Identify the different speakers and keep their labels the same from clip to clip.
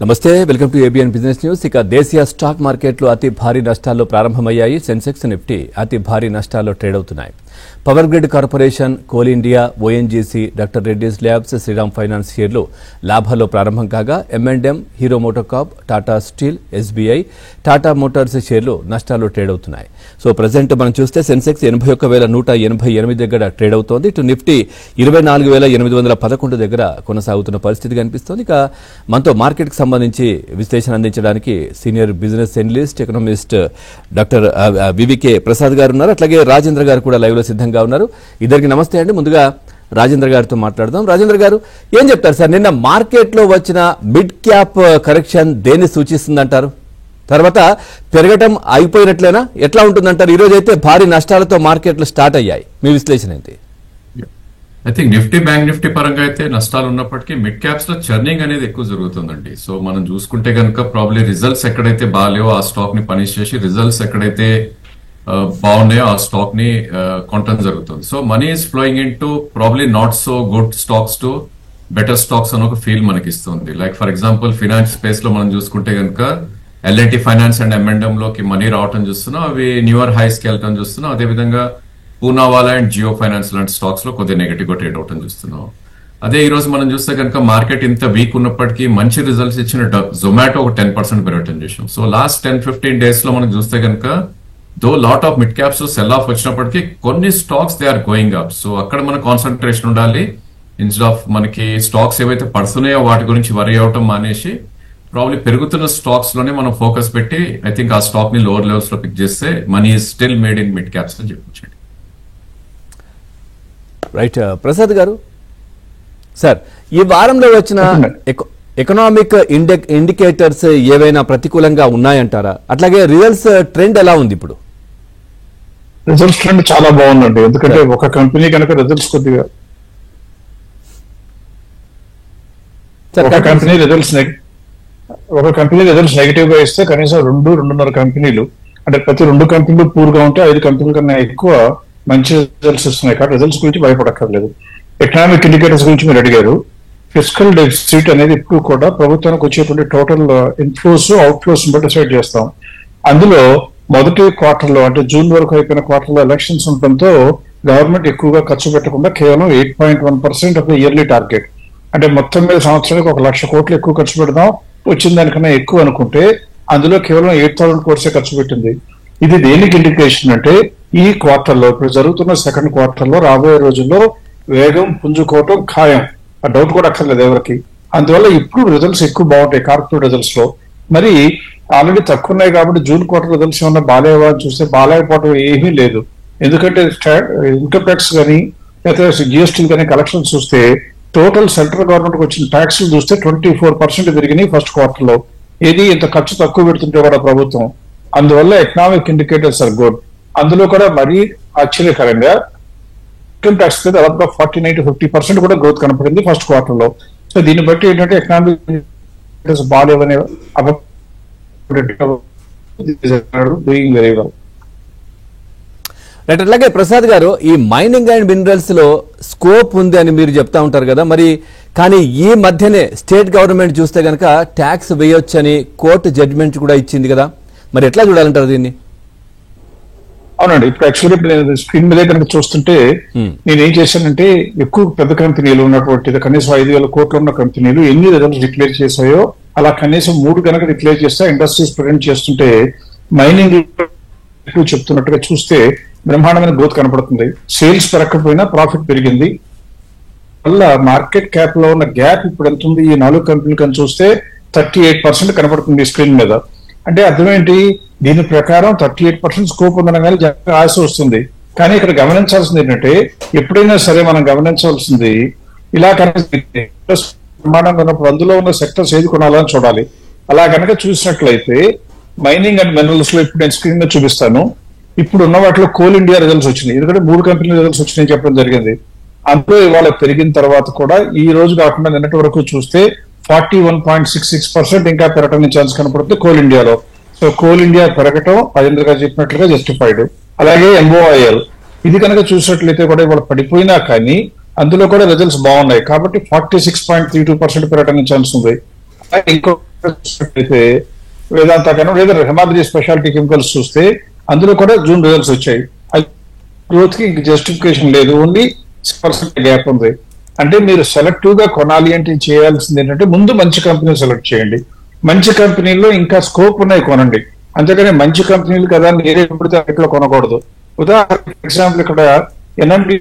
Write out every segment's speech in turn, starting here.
Speaker 1: నమస్తే, welcome to ABN business news. ఇక దేశీయ స్టాక్ మార్కెట్లు అతి భారీ నష్టాల్లో ప్రారంభమయ్యాయి. సెన్సెక్స్, నిఫ్టీ అతి భారీ నష్టాల్లో ట్రేడ్ అవుతున్నాయి. Power grid corporation, Coal India, ONGC, doctor Reddy's labs, Shriram finance షేర్లు లాభాల్లో ప్రారంభం కాగా M&M, Hero MotoCorp, Tata steel, SBI, Tata motors షేర్లు నష్టాల్లో ట్రేడ్ అవుతున్నాయి. సో ప్రజెంట్ మనం చూస్తే సెన్సెక్స్ 81,188 దగ్గర ట్రేడ్ అవుతోంది. ఇటు నిఫ్టీ 24,811 దగ్గర కొనసాగుతున్న పరిస్థితి కనిపిస్తోంది. ఇక మనతో మార్కెట్ కి సంబంధించి విశ్లేషణ అందించడానికి senior business analyst, economist doctor VVK Prasad గారు ఉన్నారు. అట్లాగే రాజేంద్ర గారు కూడా లైవ్ లో సిద్ధంగా ఉన్నారు. ఇద్దరికి నమస్తే అండి. ముందుగా రాజేంద్ర గారితో మాట్లాడదాం. రాజేంద్ర గారు, ఏం చెప్తారు సార్? నిన్న మార్కెట్ లో వచ్చిన మిడ్ క్యాప్ కరెక్షన్ దేన్ని సూచిస్తుందంటారు? తర్వాత పెరగటం అయిపోయినట్లేనా? ఎట్లా ఉంటుందంటారు? ఈ రోజు అయితే భారీ నష్టాలతో మార్కెట్లు స్టార్ట్ అయ్యాయి. మీ విశ్లేషణ ఏంటి?
Speaker 2: I think Nifty, bank Nifty పరంగా అయితే నష్టాలు ఉన్నప్పటికీ మిడ్ క్యాప్స్ లో చర్నింగ్ అనేది ఎక్కువ జరుగుతుందండి. సో మనం చూసుకుంటే కనుక ప్రాబ్లీ రిజల్ట్స్ ఎక్కడైతే బాగాలేవో ఆ స్టాక్ ని పనిష్ చేసి, రిజల్ట్స్ ఎక్కడైతే బాగున్నాయో ఆ స్టాక్ ని కొనటం జరుగుతుంది. So money is flowing in to probably not so good stocks to better stocks అని ఒక ఫీల్ మనకి ఇస్తుంది. Like for example finance space లో మనం చూసుకుంటే కనుక L&T ఫైనాన్స్ అండ్ M&M లోకి మనీ రావటం చూస్తున్నాం. అవి న్యూయర్ హైస్ కి వెళ్ళటం చూస్తున్నాం. అదేవిధంగా పూనావాలా అండ్ జియో ఫైనాన్స్ లాంటి స్టాక్స్ లో కొద్దిగా నెగటివ్ గా ట్రేడ్ అవటం చూస్తున్నాం. అదే ఈ రోజు మనం చూస్తే కనుక మార్కెట్ ఇంత వీక్ ఉన్నప్పటికీ మంచి రిజల్ట్స్ ఇచ్చిన జొమాటో ఒక 10% పెరగటం చేసాం. సో లాస్ట్ 10-15 డేస్ లో మనం చూస్తే కనుక though lot of mid caps sell off వచ్చినప్పటికీ కొన్ని stocks they are going up. So అక్కడ మన కాన్సన్ట్రేషన్ ఉండాలి. ఇన్స్టెడ్ ఆఫ్ మనకి స్టాక్స్ ఏవైతే పడుతున్నాయో వాటి గురించి వరీ అవటం మానేసి ప్రాబ్లీ పెరుగుతున్న స్టాక్స్ లోనే మనం ఫోకస్ పెట్టి ఐ థింక్ ఆ స్టాక్ ని లోవర్ లెవెల్స్ లో పిక్ చేస్తే money is still made in mid caps అని చెప్పొచ్చు.
Speaker 1: రైట్ ప్రసాద్ గారు, సార్ ఈ వారంలో వచ్చిన ఎకనామిక్ ఇండికేటర్స్ ఏవైనా ప్రతికూలంగా ఉన్నాయంటారా? అట్లాగే రిజల్ట్స్ ట్రెండ్ ఎలా ఉంది ఇప్పుడు?
Speaker 3: రిజల్ట్స్ ట్రెండ్ చాలా బాగుందండి. ఎందుకంటే ఒక కంపెనీ కనుక రిజల్ట్స్ కొద్దిగా ఒక కంపెనీ రిజల్ట్స్ నెగిటివ్ గా ఇస్తే కనీసం 2-2.5 కంపెనీలు, అంటే ప్రతి 2 కంపెనీలు పూర్గా ఉంటే 5 కంపెనీల కన్నా ఎక్కువ మంచి రిజల్ట్స్ ఇస్తున్నాయి. కాబట్టి రిజల్ట్స్ గురించి భయపడక్కర్లేదు. ఎకనామిక్ ఇండికేటర్స్ గురించి మీరు అడిగారు. ఫిస్కల్ డెఫిసిట్ అనేది ఇప్పుడు కూడా ప్రభుత్వానికి వచ్చేటువంటి టోటల్ ఇన్ఫ్లోస్, అవుట్ ఫ్లోస్ బట్టి డిసైడ్ చేస్తాం. అందులో మొదటి క్వార్టర్లో, అంటే జూన్ వరకు అయిపోయిన క్వార్టర్లో ఎలక్షన్స్ ఉండటంతో గవర్నమెంట్ ఎక్కువగా ఖర్చు పెట్టకుండా కేవలం 8.1% ఆఫ్ ద ఇయర్లీ టార్గెట్, అంటే మొత్తం మీద సంవత్సరానికి 1,00,000 కోట్లు ఎక్కువ ఖర్చు పెడదాం, వచ్చిన దానికన్నా ఎక్కువ అనుకుంటే అందులో కేవలం 8,000 కోట్సే ఖర్చు పెట్టింది. ఇది దేనికి ఇండికేషన్ అంటే ఈ క్వార్టర్లో, ఇప్పుడు జరుగుతున్న సెకండ్ క్వార్టర్లో రాబోయే రోజుల్లో వేగం పుంజుకోవటం ఖాయం. ఆ డౌట్ కూడా అక్కర్లేదు ఎవరికి. అందువల్ల ఇప్పుడు రిజల్ట్స్ ఎక్కువ బాగుంటాయి కార్పొరేట్ రిజల్ట్స్ లో. మరి ఆల్రెడీ తక్కువ ఉన్నాయి కాబట్టి జూన్ క్వార్టర్ రిజల్ట్స్ ఏమన్నా బాగాలేవా అని చూస్తే బాగాలేకపోవడం ఏమీ లేదు. ఎందుకంటే ఇన్కమ్ ట్యాక్స్ కానీ లేకపోతే GST కానీ కలెక్షన్స్ చూస్తే టోటల్ సెంట్రల్ గవర్నమెంట్ వచ్చిన ట్యాక్స్లు చూస్తే 24% పెరిగినాయి ఫస్ట్ క్వార్టర్ లో. ఏది ఇంత ఖర్చు తక్కువ పెడుతుంటే కూడా ప్రభుత్వం. అందువల్ల ఎకనామిక్ ఇండికేటర్స్ ఆర్ గుడ్. అందులో కూడా మరీ ఆశ్చర్యకరంగా ఇన్కమ్ ట్యాక్స్ దాదాపుగా 49-50% కూడా గ్రోత్ కనపడింది ఫస్ట్ క్వార్టర్ లో. సో దీన్ని బట్టి ఏంటంటే ఎకనామిక్ ఇండికేటర్స్ బాగాలేవనే డూయింగ్ వెరీ వెల్.
Speaker 1: రైట్. అట్లాగే ప్రసాద్ గారు, ఈ మైనింగ్ అండ్ మినరల్స్ లో స్కోప్ ఉంది అని మీరు చెప్తా ఉంటారు కదా, మరి కానీ ఈ మధ్యనే స్టేట్ గవర్నమెంట్ చూస్తే కనుక ట్యాక్స్ వేయొచ్చని కోర్టు జడ్జిమెంట్ కూడా ఇచ్చింది కదా, మరి ఎట్లా చూడాలంటారు దీన్ని?
Speaker 3: అవునండి. ఇప్పుడు యాక్చువల్లీ నేను స్క్రీన్ మీద కనుక చూస్తుంటే నేనేం చేశానంటే ఎక్కువ పెద్ద కంపెనీలు ఉన్నటువంటి కనీసం 5,000 కోట్లు ఉన్న కంపెనీలు ఎన్ని రిజల్ట్స్ డిక్లేర్ చేశాయో అలా కనీసం 3 కనుక డిక్లేర్ చేస్తే ఇండస్ట్రీస్ ప్రజెంట్ చేస్తుంటే మైనింగ్ ఎక్కువ చెప్తున్నట్టుగా చూస్తే బ్రహ్మాండమైన గ్రోత్ కనపడుతుంది. సేల్స్ పెరగకపోయినా ప్రాఫిట్ పెరిగింది. వల్ల మార్కెట్ క్యాప్ లో ఉన్న గ్యాప్ ఇప్పుడు ఎంత ఉంది ఈ 4 కంపెనీలు కనుక చూస్తే 38% కనపడుతుంది స్క్రీన్ మీద. అంటే అర్థం ఏంటి? దీని ప్రకారం 38% స్కోప్ ఉందనగానే ఆశ వస్తుంది. కానీ ఇక్కడ గమనించాల్సింది ఏంటంటే ఎప్పుడైనా సరే మనం గమనించాల్సింది ఇలా కనుక ప్రమాణంగా ఉన్నప్పుడు అందులో ఉన్న సెక్టర్స్ ఏది కొనాలని చూడాలి. అలా కనుక చూసినట్లయితే మైనింగ్ అండ్ మినరల్స్ లో ఇప్పుడు నేను స్క్రీన్ మీద చూపిస్తాను. ఇప్పుడు ఉన్న వాటిలో కోల్ ఇండియా రిజల్ట్స్ వచ్చినాయి. ఎందుకంటే 3 కంపెనీల రిజల్ట్స్ వచ్చినాయని చెప్పడం జరిగింది. అందులో ఇవాళ పెరిగిన తర్వాత కూడా ఈ రోజు కాకుండా నిన్నటి వరకు చూస్తే 41.66% ఇంకా పెరగడానికి ఛాన్స్ కనపడుతుంది కోల్ ఇండియాలో. సో కోల్ ఇండియా పెరగటం రాజేంద్ర గారు చెప్పినట్లుగా జస్టిఫైడ్. అలాగే MOIL ఇది కనుక చూసినట్లయితే కూడా ఇవాళ పడిపోయినా కానీ అందులో కూడా రిజల్ట్స్ బాగున్నాయి కాబట్టి 46.32% పెరగడానికి ఛాన్స్ ఉంది. ఇంకో అయితే వేదాంత కన్నా లేదా హిమాద్రి స్పెషాలిటీ కెమికల్స్ చూస్తే అందులో కూడా జూన్ రిజల్ట్స్ వచ్చాయి. గ్రోత్ కి ఇంక జస్టిఫికేషన్ లేదు, ఓన్లీ 6% గ్యాప్ ఉంది. అంటే మీరు సెలెక్టివ్ గా కొనాలి అంటే చేయాల్సింది ఏంటంటే ముందు మంచి కంపెనీలు సెలెక్ట్ చేయండి. మంచి కంపెనీల్లో ఇంకా స్కోప్ ఉన్నాయి కొనండి. అంతేగాని మంచి కంపెనీలు కదా నేరే పడితే అట్లా కొనకూడదు. ఉదాహరణ ఎగ్జాంపుల్ ఇక్కడ ఎన్ఎండి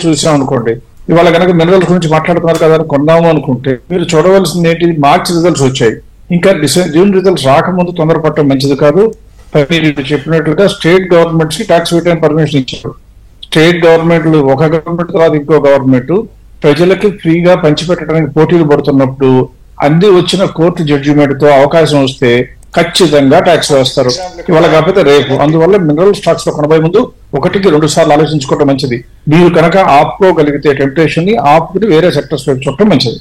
Speaker 3: చూసాం అనుకోండి, ఇవాళ కనుక మినరల్స్ గురించి మాట్లాడుతున్నారు కదా కొందాము అనుకుంటే మీరు చూడవలసింది ఏంటి, మార్చ్ రిజల్ట్స్ వచ్చాయి. ఇంకా జూన్ రిజల్ట్స్ రాకముందు తొందరపడటం మంచిది కాదు. మీరు చెప్పినట్లుగా స్టేట్ గవర్నమెంట్స్ కి ట్యాక్స్ రిటర్న్ పర్మిషన్ ఇచ్చారు. స్టేట్ గవర్నమెంట్లు ఒక గవర్నమెంట్ తర్వాత ఇంకో గవర్నమెంట్ ప్రజలకి ఫ్రీగా పంచిపెట్టడానికి పోటీలు పడుతున్నప్పుడు అన్ని వచ్చిన కోర్టు జడ్జిమెంట్ తో అవకాశం వస్తే ఖచ్చితంగా ట్యాక్స్ వేస్తారు, ఇవాళ కాకపోతే రేపు. అందువల్ల మినరల్ స్టాక్స్ లో కొనబోయే ముందు 1-2 సార్లు ఆలోచించుకోవడం మంచిది. మీరు కనుక ఆపుకోగలిగితే టెంప్టేషన్ ని ఆపుకుని వేరే సెక్టర్స్ వైపు చూడటం మంచిది.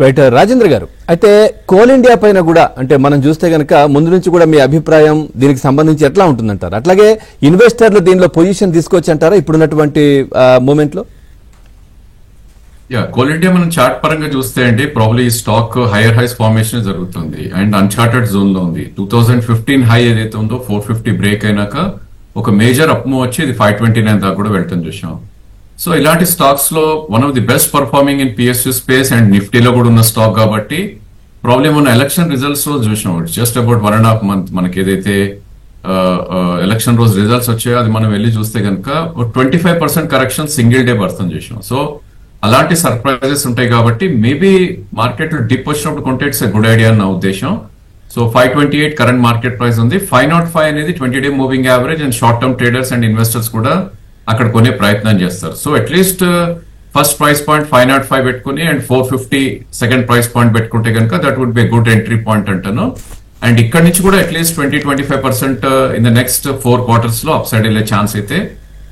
Speaker 1: రైట్ రాజేంద్ర గారు, అయితే కోల్ ఇండియా పైన కూడా అంటే మనం చూస్తే కనుక ముందు నుంచి కూడా మీ అభిప్రాయం దీనికి సంబంధించి ఎట్లా ఉంటుందంటారు? అట్లాగే ఇన్వెస్టర్లు దీనిలో పొజిషన్ తీసుకోవచ్చు అంటారా ఇప్పుడున్నటువంటి మూమెంట్ లో?
Speaker 2: కోల్ ఇండియా మనం చార్ట్ పరంగా చూస్తే అండి ప్రాబ్లీ ఈ స్టాక్ హైయర్ హైస్ ఫార్మేషన్ జరుగుతుంది అండ్ అన్చార్టెడ్ జోన్ లో ఉంది. 2015 హై ఏదైతే ఉందో 450 బ్రేక్ అయినాక ఒక మేజర్ అప్మూవ్ వచ్చి ఇది 529 దాకా కూడా వెళ్ళటం చూసాం. సో ఇలాంటి స్టాక్స్ లో one of the best performing in PSU space and నిఫ్టీలో కూడా ఉన్న స్టాక్ కాబట్టి ప్రాబ్లమ్ ఉన్న ఎలక్షన్ రిజల్ట్స్ రోజు చూసినాం. జస్ట్ అబౌట్ 1.5 month మనకి ఏదైతే ఎలక్షన్ రోజు రిజల్ట్స్ వచ్చాయో అది మనం వెళ్ళి చూస్తే కనుక 25% కరెక్షన్ సింగిల్ డే పడుతుంది చూసాం. సో అలాంటి సర్ప్రైజెస్ ఉంటాయి కాబట్టి మేబీ మార్కెట్ లో డిప్ వచ్చినప్పుడు కొంటే ఇట్స్ గుడ్ ఐడియా నా ఉద్దేశం. సో 528 కరెంట్ మార్కెట్ ప్రైస్ ఉంది. 505 అనేది 20-day moving average and short term traders and investors కూడా అక్కడ కొనే ప్రయత్నం చేస్తారు. So at least first price point 505 పెట్టుకుని అండ్ 450 సెకండ్ ప్రైస్ పాయింట్ పెట్టుకుంటే కనుక that would be good entry point అంటాను. అండ్ ఇక్కడ నుంచి కూడా at least 20-25% in the next 4 quarters లో అప్ సైడ్ వెళ్ళే ఛాన్స్ అయితే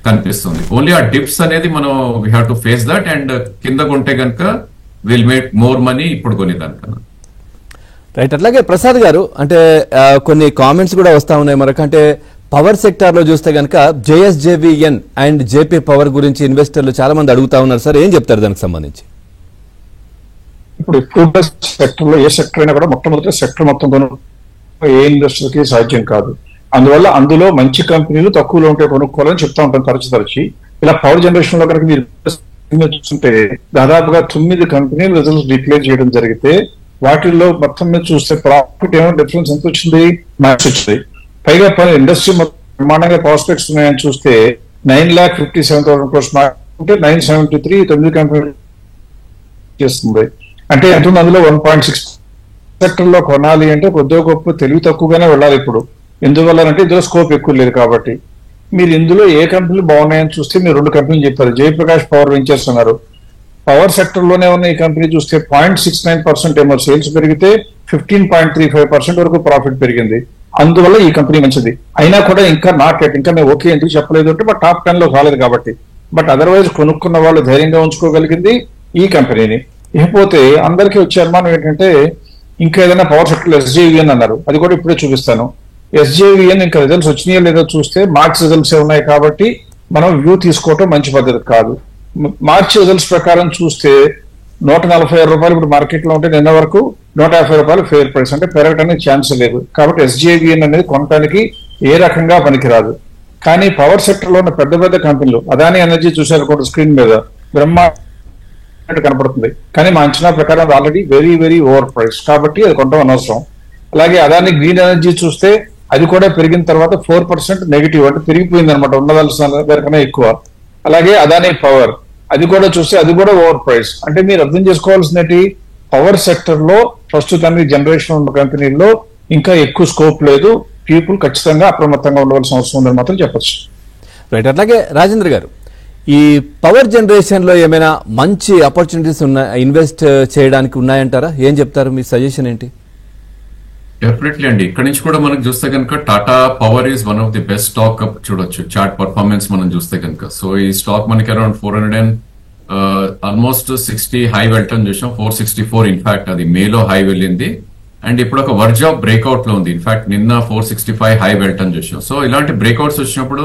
Speaker 2: కనిపిస్తుంది. ఓన్లీ ఆ డిప్స్ అనేది మనం we have to face that and కింద కొంటే కనుక విల్ మేక్ మోర్ మనీ ఇప్పుడు కొనేదానికన్నా.
Speaker 1: రైట్. అట్లాగే ప్రసాద్ గారు, అంటే కొన్ని కామెంట్స్ కూడా వస్తా ఉన్నాయి మనకు. అంటే పవర్ సెక్టార్ లో చూస్తే కనుక జేఎస్జేవిఎన్ అండ్ జేపీ పవర్ గురించి ఇన్వెస్టర్లు చాలా మంది అడుగుతా ఉన్నారు సార్, ఏం చెప్తారు దానికి సంబంధించి?
Speaker 3: ఇప్పుడు ఎక్కువ సెక్టర్ లో ఏ సెక్టర్ అయినా కూడా మొట్టమొదటి సెక్టర్ మొత్తం ఏ ఇన్వెస్టర్ కి సాధ్యం కాదు. అందువల్ల అందులో మంచి కంపెనీలు తక్కువలో ఉంటే కొనుక్కోవాలని చెప్తా ఉంటాం తరచి. ఇలా పవర్ జనరేషన్ లో కనుక మీరు చూస్తుంటే దాదాపుగా 9 కంపెనీలు రిజల్ట్స్ డిక్లేర్ చేయడం జరిగితే వాటిల్లో మొత్తం మీద చూస్తే ప్రాఫిట్ ఏమో డిఫరెన్స్ ఎంత వచ్చింది, మ్యాచ్ వచ్చింది. పైగా ఇండస్ట్రీ బ్రహ్మాండంగా ప్రాస్పెక్ట్స్ ఉన్నాయని చూస్తే 9,57,000 crores ఉంటే 973 9 కంపెనీలు చేస్తుంది. అంటే ఎంత అందులో 1.6 సెక్టర్ లో కొనాలి అంటే కొద్దిగా గొప్ప తెలివి తక్కువగానే వెళ్ళాలి. ఇప్పుడు ఎందువల్లనంటే ఇందులో స్కోప్ ఎక్కువ లేదు కాబట్టి. మీరు ఇందులో ఏ కంపెనీలు బాగున్నాయని చూస్తే మీరు 2 కంపెనీలు చెప్పారు. జయప్రకాష్ పవర్ వెంచర్స్ అన్నారు. పవర్ సెక్టర్ లోనే ఉన్న ఈ కంపెనీ చూస్తే 0.69% ఏమో సేల్స్ పెరిగితే 15.35% వరకు ప్రాఫిట్ పెరిగింది. అందువల్ల ఈ కంపెనీ మంచిది. అయినా కూడా ఇంకా ఇంకా మేము ఓకే ఎందుకు చెప్పలేదు అంటే బట్ టాప్ 10 లో కాలేదు కాబట్టి. బట్ అదర్వైజ్ కొనుక్కున్న వాళ్ళు ధైర్యంగా ఉంచుకోగలిగింది ఈ కంపెనీని. ఇకపోతే అందరికీ వచ్చే అనుమానం ఏంటంటే ఇంకా ఏదైనా పవర్ సెక్టర్ ఎస్జేవిఎన్ అన్నారు, అది కూడా ఇప్పుడే చూపిస్తాను. ఎస్జేవిఎన్ ఇంకా రిజల్ట్స్ వచ్చినాయో లేదో చూస్తే మార్చ్ రిజల్ట్స్ ఉన్నాయి కాబట్టి మనం వ్యూ తీసుకోవటం మంచి పద్ధతి కాదు. మార్చి రిజల్ట్స్ ప్రకారం చూస్తే 146 రూపాయలు ఇప్పుడు మార్కెట్ లో ఉంటే నిన్న వరకు 150 రూపాయలు ఫెయిర్ ప్రైస్, అంటే పెరగడానికి ఛాన్స్ లేదు. కాబట్టి ఎస్జేవిఎన్ అనేది కొనడానికి ఏ రకంగా పనికిరాదు. కానీ పవర్ సెక్టర్ లో ఉన్న పెద్ద పెద్ద కంపెనీలు అదాని ఎనర్జీ చూసారు కూడా స్క్రీన్ మీద బ్రహ్మాండ కనపడుతుంది. కానీ మా అంచనా ప్రకారం already very very over price కాబట్టి అది కొనడం అనవసరం. అలాగే అదాని గ్రీన్ ఎనర్జీ చూస్తే అది కూడా పెరిగిన తర్వాత 4% నెగిటివ్, అంటే పెరిగిపోయింది అనమాట ఉన్నదాల్సిన కన్నా ఎక్కువ. అలాగే అదాని పవర్ అది కూడా చూస్తే అది కూడా ఓవర్ ప్రైస్. అంటే మీరు అర్థం చేసుకోవాల్సినటి పవర్ సెక్టర్ లో ప్రస్తుతానికి జనరేషన్ ఉన్న కంపెనీల్లో ఇంకా ఎక్కువ స్కోప్ లేదు. పీపుల్ ఖచ్చితంగా అప్రమత్తంగా ఉండవలసిన అవసరం ఉందని మాత్రం చెప్పచ్చు.
Speaker 1: రైట్. అట్లాగే రాజేంద్ర గారు, ఈ పవర్ జనరేషన్ లో ఏమైనా మంచి ఆపర్చునిటీస్ ఇన్వెస్ట్ చేయడానికి ఉన్నాయంటారా? ఏం చెప్తారు, మీ సజెషన్ ఏంటి?
Speaker 2: డెఫినెట్లీ అండి. ఇక్కడ నుంచి కూడా మనం చూస్తే కనుక Tata power is one of the best stock చూడొచ్చు చార్ట్ పర్ఫార్మెన్స్ మనం చూస్తే కనుక. సో ఈ స్టాక్ మనకి అరౌండ్ 400 ఆల్మోస్ట్ 60 హై వెళ్ళటం చూసాం. 464 ఇన్ఫాక్ట్ అది మేలో హై వెళ్ళింది అండ్ ఇప్పుడు ఒక వర్జ్ ఆఫ్ బ్రేక్అవుట్ లో ఉంది. ఇన్ఫాక్ట్ నిన్న 465 హై వెళ్ళటం చూసాం. సో ఇలాంటి బ్రేక్అవుట్స్ వచ్చినప్పుడు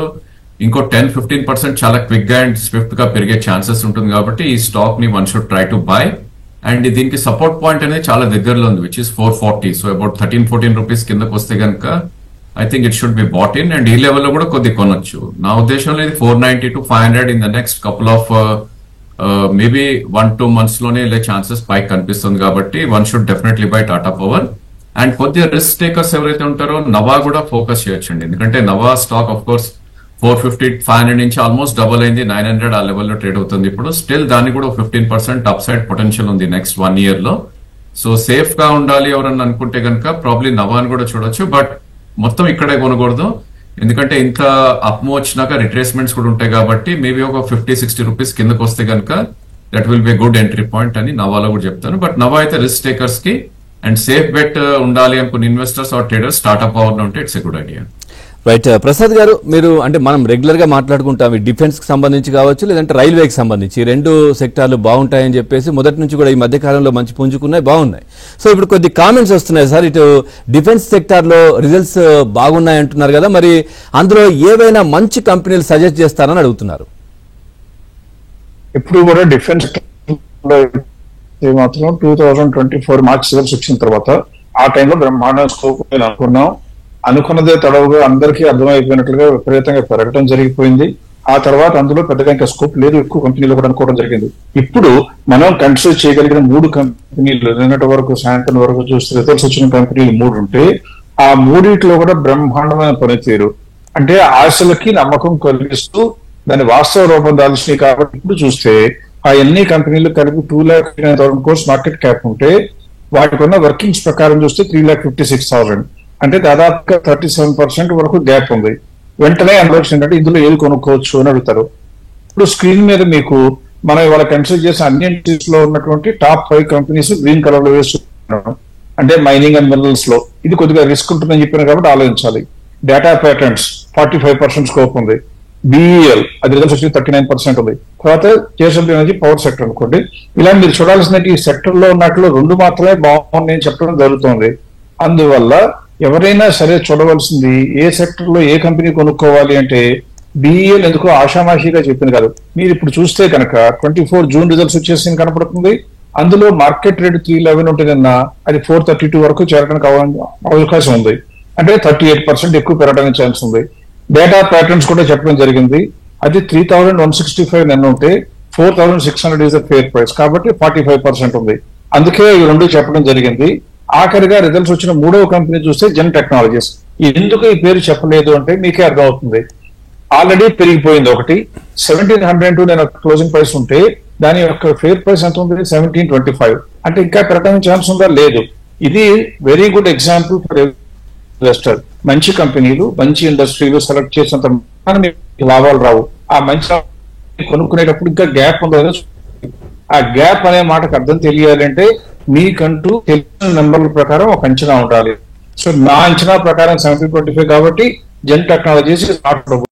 Speaker 2: ఇంకో 10-15% చాలా క్విక్ గా అండ్ స్విఫ్ట్ గా పెరిగే ఛాన్సెస్ ఉంటుంది కాబట్టి ఈ స్టాక్ ని one should try to buy and దీనికి సపోర్ట్ పాయింట్ అనేది చాలా దగ్గరలో ఉంది, which is 440. So about 13-14 rupees కిందకు వస్తే కనుక I think it should be bought in, and ఈ లెవెల్లో కూడా కొద్ది కొనొచ్చు. నా ఉద్దేశంలో ఇది 490 to 500 in the next couple of maybe 1-2 months లోనే ఇలా ఛాన్సెస్ పైకి కనిపిస్తుంది. కాబట్టి one should definitely by Tata power. And కొద్దిగా రిస్క్ టేకర్స్ ఎవరైతే ఉంటారో నవా కూడా ఫోకస్ చేయొచ్చండి, ఎందుకంటే నవా స్టాక్ ఆఫ్ కోర్స్ 450-500 నుంచి ఆల్మోస్ట్ డబుల్ అయింది, 900 ఆ లెవెల్లో ట్రేడ్ అవుతుంది ఇప్పుడు. స్టిల్ దాన్ని కూడా 15% అప్ సైడ్ పొటెన్షియల్ ఉంది నెక్స్ట్ 1 year లో. సో సేఫ్ గా ఉండాలి ఎవరన్నా అనుకుంటే కనుక ప్రాబ్లీ నవాని కూడా చూడొచ్చు, బట్ మొత్తం ఇక్కడే కొనకూడదు, ఎందుకంటే ఇంత అప్మో వచ్చినాక రిట్రేస్మెంట్స్ కూడా ఉంటాయి. కాబట్టి మేబీ ఒక 50-60 రూపీస్ కిందకు వస్తే కనుక that will be good entry point అని నవాలో కూడా చెప్తాను. బట్ నవా అయితే రిస్క్ టేకర్స్ కి అండ్ సేఫ్ బెట్ ఉండాలి అనుకున్న investors or traders startup power ఉంటే it's a good idea.
Speaker 1: Right Prasad గారు, మీరు అంటే మనం రెగ్యులర్ గా మాట్లాడుకుంటాం ఈ డిఫెన్స్ కి సంబంధించి కావచ్చు, లేదంటే రైల్వేకి సంబంధించి ఈ 2 సెక్టార్లు బాగుంటాయని చెప్పేసి మొదటి నుంచి కూడా ఈ మధ్య కాలంలో మంచి పుంజుకున్నాయి, బాగున్నాయి. సో ఇప్పుడు కొద్ది కామెంట్స్ వస్తున్నాయి సార్, ఇటు డిఫెన్స్ సెక్టార్ లో రిజల్ట్స్ బాగున్నాయి అంటున్నారు కదా, మరి అందులో ఏవైనా మంచి కంపెనీలు సజెస్ట్ చేస్తారని అడుగుతున్నారు.
Speaker 3: ఇప్పుడు కూడా డిఫెన్స్ మాత్రం 2024 మార్చ్ రిజల్ట్స్ వచ్చిన తర్వాత ఆ టైంలో బ్రహ్మాండ స్కోప్ అనుకున్నాం. అనుకున్నదే తడవుగా అందరికీ అర్థమైపోయినట్లుగా విపరీతంగా పెరగడం జరిగిపోయింది. ఆ తర్వాత అందులో పెద్దగా ఇంకా స్కోప్ లేదు, ఎక్కువ కంపెనీలు కూడా అనుకోవడం జరిగింది. ఇప్పుడు మనం కన్సిడర్ చేయగలిగిన 3 కంపెనీలు నిన్నటి వరకు సాయంత్రం వరకు చూస్తే రిజల్ట్స్ వచ్చిన కంపెనీలు 3 ఉంటే ఆ 3 కూడా బ్రహ్మాండమైన పనితీరు, అంటే ఆశలకి నమ్మకం కలిగిస్తూ దాని వాస్తవ రూపం దాల్చినాయి. కాబట్టి ఇప్పుడు చూస్తే ఆ ఎన్ని కంపెనీలు కలిపి 2,59,000 crores మార్కెట్ క్యాప్ ఉంటే వాటికి ఉన్న వర్కింగ్స్ ప్రకారం చూస్తే 3,56,000, అంటే దాదాపుగా 37% వరకు గ్యాప్ ఉంది. వెంటనే అనవచ్చు ఏంటంటే ఇందులో ఏది కొనుక్కోవచ్చు అని అడుగుతారు. ఇప్పుడు స్క్రీన్ మీద మీకు మనం ఇవాళ కన్సిడర్ చేసిన అన్ని లో ఉన్నటువంటి టాప్ 5 కంపెనీస్ గ్రీన్ కలర్ లో వేస్తున్నాం, అంటే మైనింగ్ అండ్ మినరల్స్ లో ఇది కొద్దిగా రిస్క్ ఉంటుందని చెప్పిన కాబట్టి ఆలోచించాలి. డేటా ప్యాటర్న్స్ 45% స్కోప్ ఉంది. బిఈఎల్ అది రిజల్ట్స్ వచ్చి 39% ఉంది. తర్వాత జేఎస్డబ్ల్యూ ఎనర్జీ పవర్ సెక్టర్ అనుకోండి. ఇలా మీరు చూడాల్సిన ఈ సెక్టర్ లో ఉన్నట్లు 2 మాత్రమే బాగున్నాయని చెప్పడం జరుగుతుంది. అందువల్ల ఎవరైనా సరే చూడవలసింది ఏ సెక్టర్ లో ఏ కంపెనీ కొనుక్కోవాలి అంటే బిఈఎల్ ఎందుకో ఆషామాషిగా చెప్పింది కాదు. మీరు ఇప్పుడు చూస్తే కనుక 24 జూన్ రిజల్ట్స్ వచ్చేసి కనపడుతుంది. అందులో మార్కెట్ రేట్ 311 ఉంటుందన్న అది 432 వరకు చేరడానికి అవకాశం ఉంది, అంటే 38% ఎక్కువ పెరగడానికి ఛాన్స్ ఉంది. డేటా ప్యాటర్న్స్ కూడా చెప్పడం జరిగింది, అది 3,165 నిన్న ఉంటే 4,600 ఈజ్ ద ఫేర్ ప్రైస్, కాబట్టి 45% ఉంది. అందుకే ఈ 2 చెప్పడం జరిగింది. ఆఖరిగా రిజల్ట్స్ వచ్చిన 3వ కంపెనీ చూస్తే జెన్ టెక్నాలజీస్. ఎందుకు ఈ పేరు చెప్పలేదు అంటే మీకే అర్థమవుతుంది. ఆల్రెడీ పెరిగిపోయింది ఒకటి, 1,702 నేను క్లోజింగ్ ప్రైస్ ఉంటే దాని యొక్క ఫేర్ ప్రైస్ ఎంత ఉంది 1,725, అంటే ఇంకా పెరగడానికి ఛాన్స్ ఉందా? లేదు. ఇది very good example for investor. మంచి కంపెనీలు మంచి ఇండస్ట్రీలు సెలెక్ట్ చేసినంత లాభాలు రావు. ఆ మంచి కొనుక్కునేటప్పుడు ఇంకా గ్యాప్ ఉందో, ఆ గ్యాప్ అనే మాటకు అర్థం తెలియాలంటే మీకంటూ తెలిసిన నెంబర్ల ప్రకారం ఒక అంచనా ఉండాలి. సో నా అంచనా ప్రకారం 1725 కాబట్టి జెన్ టెక్నాలజీస్